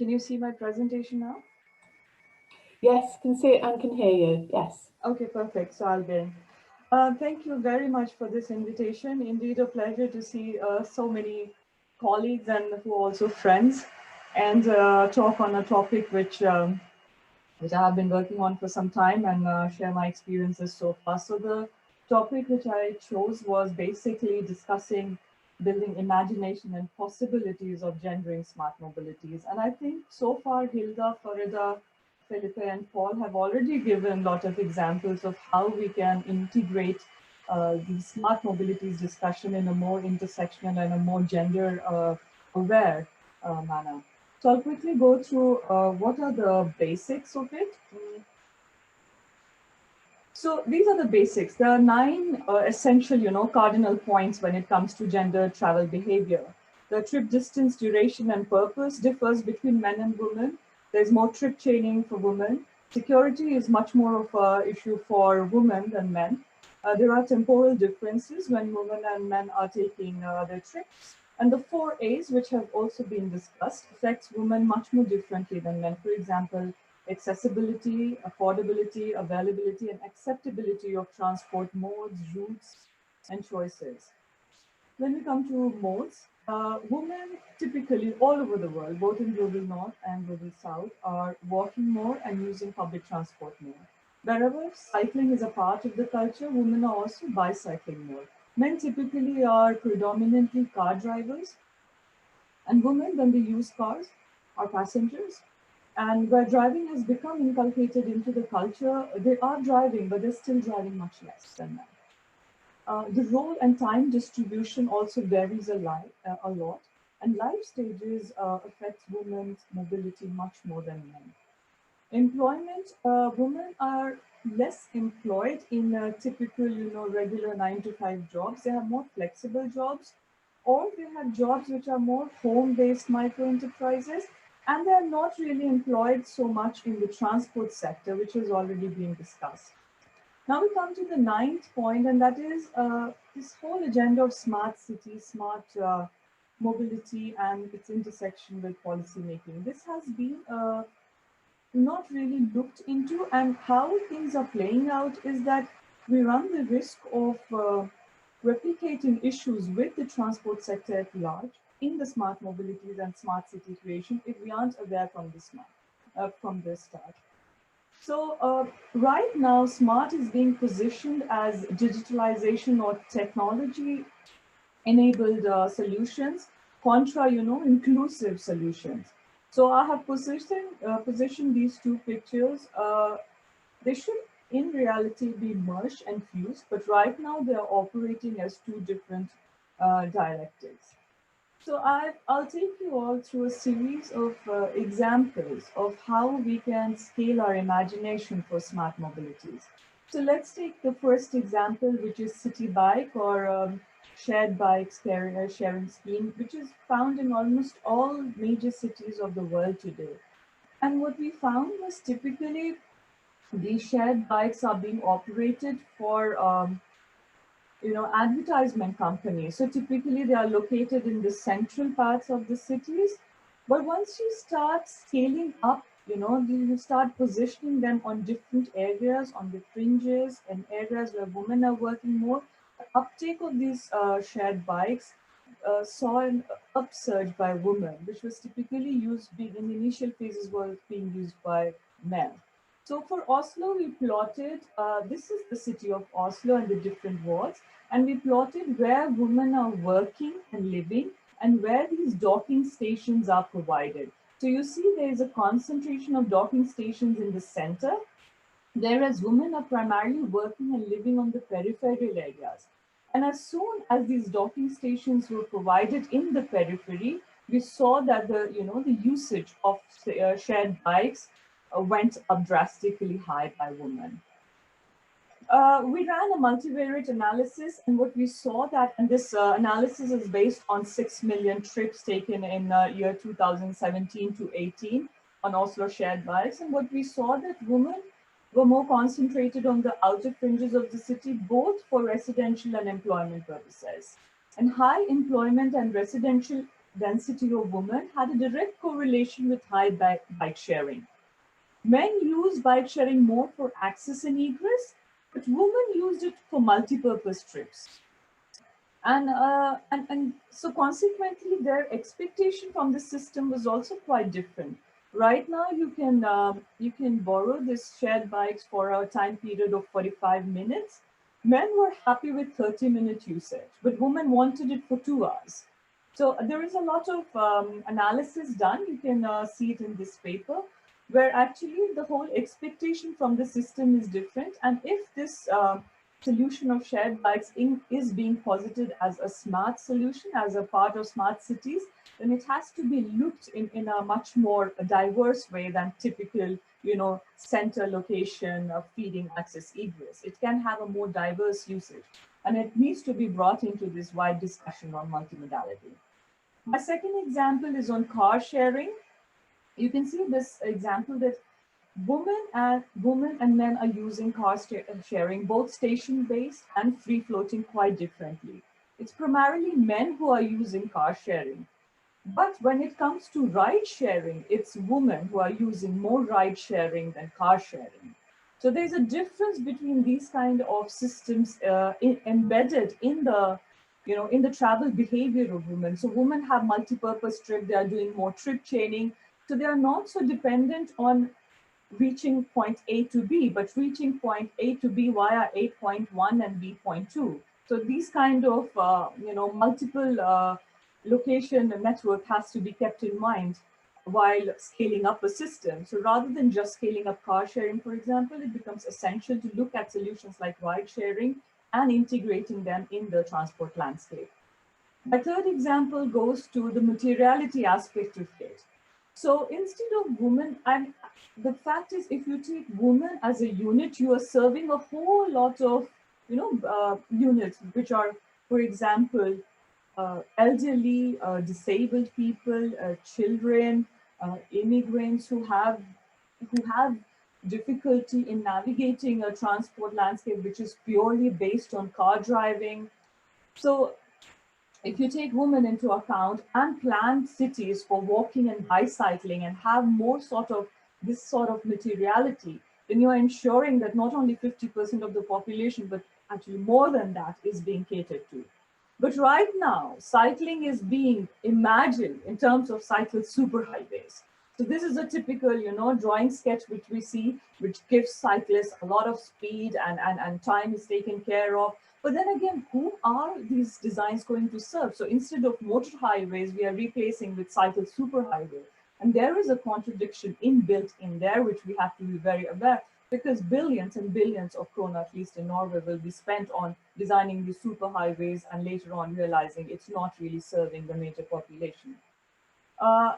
Can you see my presentation now? Yes, can see it and can hear you, yes. Okay, perfect. So I'll begin. Thank you very much for this invitation. Indeed, a pleasure to see so many colleagues and who are also friends, and talk on a topic which I have been working on for some time, and share my experiences so far. So the topic which I chose was basically discussing building imagination and possibilities of gendering smart mobilities. And I think so far Hilda, Farida, Felipe, and Paul have already given a lot of examples of how we can integrate the smart mobilities discussion in a more intersectional and a more gender aware manner. So I'll quickly go through what are the basics of it. So these are the basics. There are 9 essential, cardinal points when it comes to gender travel behavior. The trip distance, duration, and purpose differs between men and women. There's more trip chaining for women. Security is much more of an issue for women than men. There are temporal differences when women and men are taking their trips. And the 4 A's, which have also been discussed, affects women much more differently than men. For example, accessibility, affordability, availability, and acceptability of transport modes, routes, and choices. When we come to modes, women typically all over the world, both in global north and global south, are walking more and using public transport more. Wherever cycling is a part of the culture, women are also bicycling more. Men typically are predominantly car drivers, and women, when they use cars, are passengers. And where driving has become inculcated into the culture, they are driving, but they're still driving much less than men. The role and time distribution also varies a lot, and life stages affect women's mobility much more than men. Employment, women are less employed in typical, regular 9 to 5 jobs. They have more flexible jobs, or they have jobs which are more home-based micro enterprises, and they are not really employed so much in the transport sector, which has already been discussed. Now we come to the 9th point, and that is this whole agenda of smart cities, smart mobility, and its intersection with policy making. This has been not really looked into, and how things are playing out is that we run the risk of replicating issues with the transport sector at large in the smart mobilities and smart city creation if we aren't aware from the start. So right now, smart is being positioned as digitalization or technology enabled solutions contra, inclusive solutions. So I have positioned these two pictures. They should in reality be merged and fused, but right now they are operating as two different dialectics. So I'll take you all through a series of examples of how we can scale our imagination for smart mobilities. So let's take the first example, which is City Bike, or shared bike sharing scheme, which is found in almost all major cities of the world today. And what we found was typically these shared bikes are being operated for advertisement companies. So typically they are located in the central parts of the cities. But once you start scaling up, you start positioning them on different areas, on the fringes, and areas where women are working more. The uptake of these shared bikes saw an upsurge by women, which was typically used in the initial phases was being used by men. So for Oslo, we plotted, this is the city of Oslo and the different wards, and we plotted where women are working and living and where these docking stations are provided. So you see there is a concentration of docking stations in the center, whereas women are primarily working and living on the peripheral areas. And as soon as these docking stations were provided in the periphery, we saw that the usage of shared bikes went up drastically high by women. We ran a multivariate analysis, and what we saw that, and this analysis is based on 6 million trips taken in year 2017 to 18 on Oslo shared bikes. And what we saw that women were more concentrated on the outer fringes of the city, both for residential and employment purposes. And high employment and residential density of women had a direct correlation with high bike sharing. Men used bike sharing more for access and egress, but women used it for multi-purpose trips. And so consequently, their expectation from the system was also quite different. Right now, you can borrow this shared bikes for a time period of 45 minutes. Men were happy with 30-minute usage, but women wanted it for 2 hours. So there is a lot of analysis done. You can see it in this paper, where actually the whole expectation from the system is different. And if this solution of shared bikes is being posited as a smart solution, as a part of smart cities, then it has to be looked in a much more diverse way than typical, center location of feeding access egress. It can have a more diverse usage. And it needs to be brought into this wide discussion on multimodality. My second example is on car sharing. You can see this example that women and men are using car sharing, both station-based and free-floating, quite differently. It's primarily men who are using car sharing. But when it comes to ride sharing, it's women who are using more ride sharing than car sharing. So there's a difference between these kind of systems embedded in the, in the travel behavior of women. So women have multi-purpose trip; they are doing more trip chaining. So they are not so dependent on reaching point A to B, but reaching point A to B via A.1 and B.2. So these kind of, multiple location network has to be kept in mind while scaling up a system. So rather than just scaling up car sharing, for example, it becomes essential to look at solutions like ride sharing and integrating them in the transport landscape. My third example goes to the materiality aspect of it. So instead of women, and the fact is, if you take women as a unit, you are serving a whole lot of, units, which are, for example, elderly, disabled people, children, immigrants who have difficulty in navigating a transport landscape which is purely based on car driving. So if you take women into account and plan cities for walking and bicycling and have more sort of this sort of materiality, then you are ensuring that not only 50% of the population, but actually more than that is being catered to. But right now, cycling is being imagined in terms of cycle superhighways. So this is a typical, drawing sketch which we see, which gives cyclists a lot of speed and time is taken care of. But then again, who are these designs going to serve? So instead of motor highways, we are replacing with cycle superhighway. And there is a contradiction inbuilt in there, which we have to be very aware, because billions and billions of krona, at least in Norway, will be spent on designing these superhighways and later on realizing it's not really serving the major population.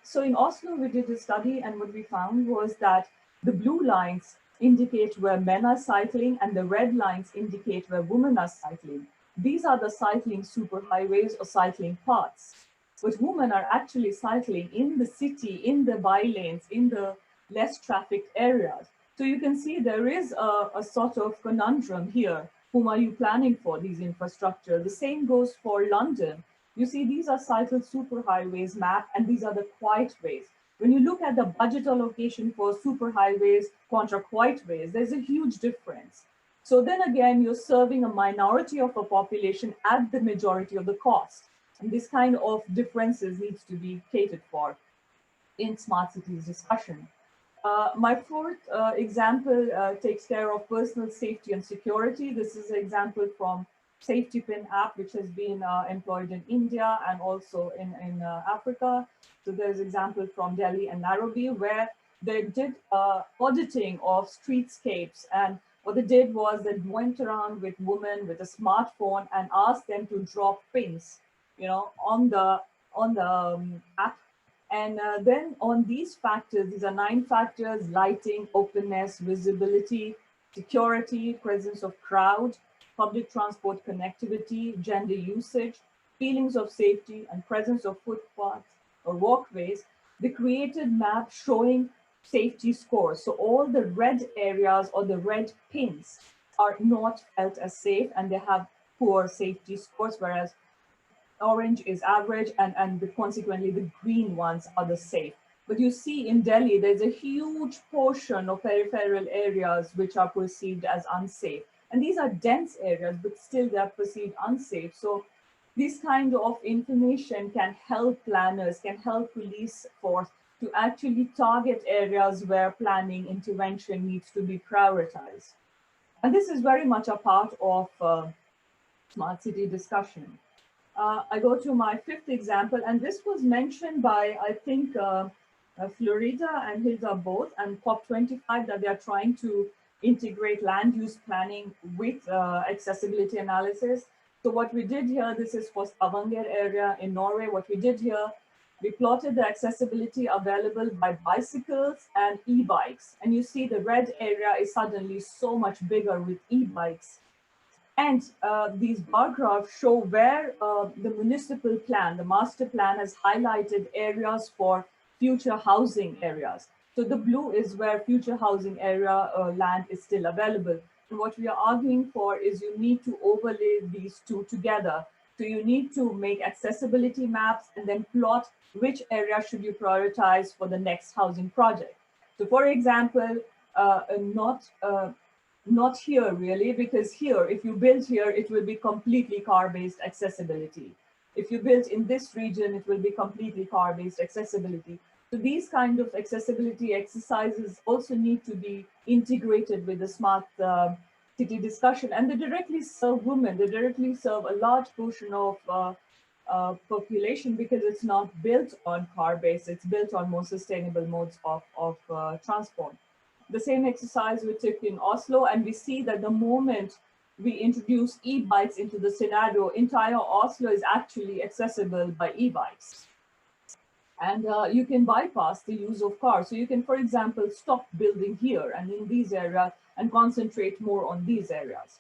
So in Oslo, we did a study, and what we found was that the blue lines indicate where men are cycling and the red lines indicate where women are cycling. These are the cycling superhighways or cycling paths. But women are actually cycling in the city, in the by lanes, in the less trafficked areas. So you can see there is a sort of conundrum here. Whom are you planning for these infrastructure? The same goes for London. You see, these are cycle superhighways map, and these are the quiet ways. When you look at the budget allocation for superhighways contra quiet ways, there's a huge difference. So then again, you're serving a minority of a population at the majority of the cost. And this kind of differences needs to be catered for in smart cities discussion. My fourth example takes care of personal safety and security. This is an example from Safety Pin app, which has been employed in India and also in Africa. So there's example from Delhi and Nairobi where they did auditing of streetscapes, and what they did was they went around with women with a smartphone and asked them to drop pins, on the app. And then on these factors, these are 9 factors: lighting, openness, visibility, security, presence of crowd, public transport connectivity, gender usage, feelings of safety, and presence of footpaths or walkways. They created maps showing safety scores. So all the red areas or the red pins are not felt as safe and they have poor safety scores, whereas orange is average, and consequently the green ones are the safe. But you see in Delhi, there's a huge portion of peripheral areas which are perceived as unsafe. And these are dense areas, but still they're perceived unsafe. So this kind of information can help planners, can help police force to actually target areas where planning intervention needs to be prioritized. And this is very much a part of smart city discussion. I go to my fifth example, and this was mentioned by, I think, Florida and Hilda both, and COP25, that they are trying to integrate land use planning with accessibility analysis. So what we did here, this is for Stavanger area in Norway. What we did here, we plotted the accessibility available by bicycles and e-bikes. And you see the red area is suddenly so much bigger with e-bikes. And these bar graphs show where the municipal plan, the master plan, has highlighted areas for future housing areas. So the blue is where future housing area land is still available. And what we are arguing for is you need to overlay these two together. So you need to make accessibility maps and then plot which area should you prioritize for the next housing project. So for example, not here really, because here, if you build here, it will be completely car-based accessibility. If you build in this region, it will be completely car-based accessibility. So these kind of accessibility exercises also need to be integrated with the smart city discussion, and they directly serve women. They directly serve a large portion of population, because it's not built on car-based, it's built on more sustainable modes of transport. The same exercise we took in Oslo, and we see that the moment we introduce e-bikes into the scenario, entire Oslo is actually accessible by e-bikes. And you can bypass the use of cars. So you can, for example, stop building here and in these areas and concentrate more on these areas.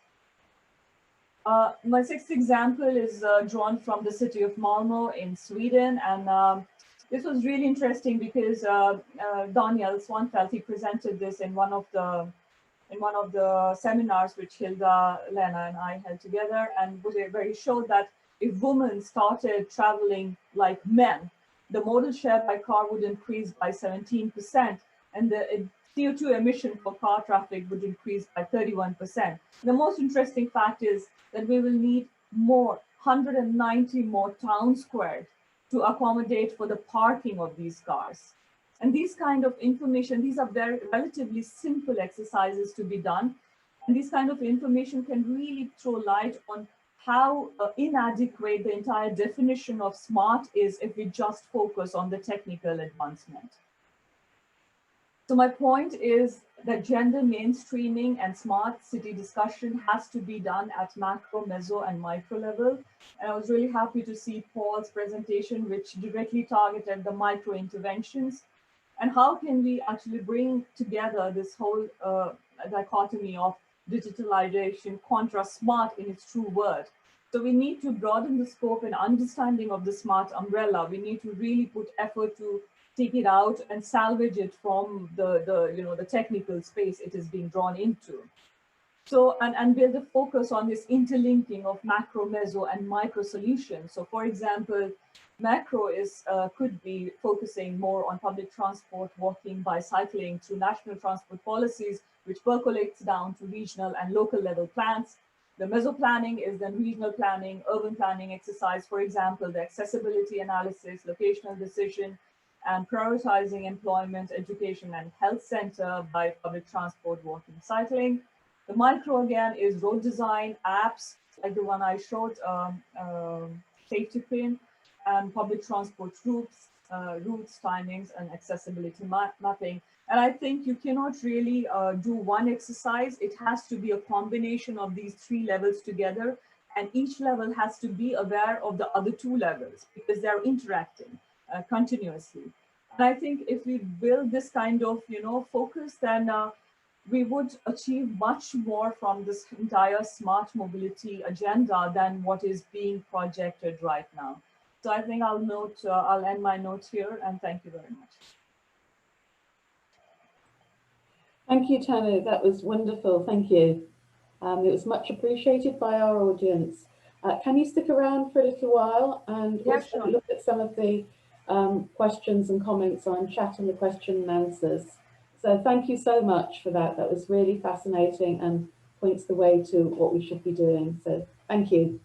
My sixth example is drawn from the city of Malmö in Sweden. And this was really interesting because Daniel Swanfeldt, he presented this in one of the seminars which Hilda, Lena, and I held together, and where he showed that if women started traveling like men, the modal share by car would increase by 17%, and the CO2 emission for car traffic would increase by 31%. The most interesting fact is that we will need 190 more town squares to accommodate for the parking of these cars. And these kind of information, these are very relatively simple exercises to be done. And this kind of information can really throw light on how inadequate the entire definition of smart is if we just focus on the technical advancement. So my point is that gender mainstreaming and smart city discussion has to be done at macro, meso, and micro level. And I was really happy to see Paul's presentation, which directly targeted the micro interventions. And how can we actually bring together this whole dichotomy of digitalization contra smart in its true word? So we need to broaden the scope and understanding of the smart umbrella. We need to really put effort to take it out and salvage it from the technical space it is being drawn into. So, and build a focus on this interlinking of macro, meso, and micro solutions. So for example, macro is could be focusing more on public transport, walking, bicycling through national transport policies, which percolates down to regional and local level plans. The meso planning is then regional planning, urban planning exercise, for example, the accessibility analysis, locational decision, and prioritizing employment, education, and health center by public transport, walking, cycling. The micro, again, is road design, apps, like the one I showed, safety pin, and public transport routes, timings, and accessibility mapping. And I think you cannot really do one exercise. It has to be a combination of these three levels together, and each level has to be aware of the other two levels because they're interacting continuously. And I think if we build this kind of, focus, then we would achieve much more from this entire smart mobility agenda than what is being projected right now. So I think I'll end my note here, and thank you very much. Thank you, Tanu. That was wonderful. Thank you. It was much appreciated by our audience. Can you stick around for a little while and Yeah, also sure. look at some of the questions and comments on chat and the question and answers? So thank you so much for that. That was really fascinating and points the way to what we should be doing. So thank you.